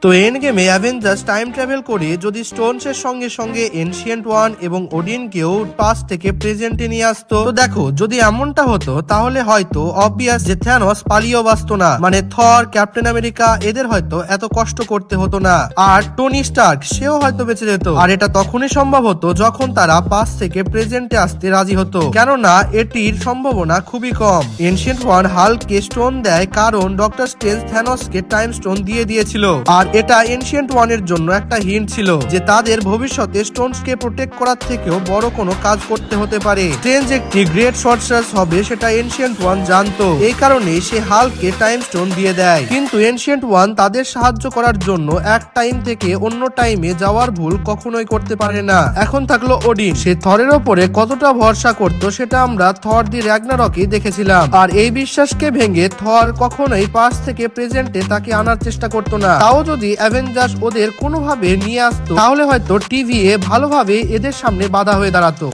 তো এন্ড গেমে Avengers time travel করে যদি স্টোনসের সঙ্গে সঙ্গে এনশিয়েন্ট ওয়ান এবং ওডিনকেও পাস্ট থেকে প্রেজেন্টে নিয়ে আসতো, তো দেখো যদি এমনটা হতো তাহলে হয়তো অবভিয়াস যে থ্যানোস পালিয়েও বাঁচতো না, মানে থর, ক্যাপ্টেন আমেরিকা এদের হয়তো এত কষ্ট করতে হতো না, আর টনি স্টার্ক সেও হয়তো বেঁচে যেত। আর এটা তখনই সম্ভব হতো যখন তারা পাস্ট থেকে প্রেজেন্টে আসতে রাজি হতো, কেননা এটির সম্ভাবনা খুবই কম। এনশিয়েন্ট ওয়ান হাল্ককে স্টোন দেয় কারণ ডক্টর স্ট্রেঞ্জ থ্যানোসকে টাইম স্টোন দিয়ে দিয়েছিল, আর এটা এনশিয়েন্ট ওয়ানের জন্য একটা হিন্ট ছিল যে তাদের ভবিষ্যতে স্টোনসকে প্রোটেক্ট করার থেকেও বড় কোনো কাজ করতে হতে পারে। স্ট্রেঞ্জ একটি গ্রেট সর্সারার হবে সেটা এনশিয়েন্ট ওয়ান জানতো, এই কারণে সে হাল্ককে টাইম স্টোন দিয়ে দেয়। কিন্তু এনশিয়েন্ট ওয়ান তাদের সাহায্য করার জন্য এক টাইম থেকে অন্য টাইমে যাওয়ার ভুল কখনোই করতে পারে না। এখন থাকলো ওডিন, সে থরের ওপরে কতটা ভরসা করতো সেটা আমরা থর দি র্যাগনারকে দেখেছিলাম, আর এই বিশ্বাসকে ভেঙে থর কখনোই পাস্ট থেকে প্রেজেন্টে তাকে আনার চেষ্টা করতো না। তাও যদি অ্যাভেঞ্জার্স ওদের কোনোভাবে নিয়ে আসতো তাহলে হয়তো টিভিএ ভালোভাবে এদের সামনে বাধা হয়ে দাঁড়াতো।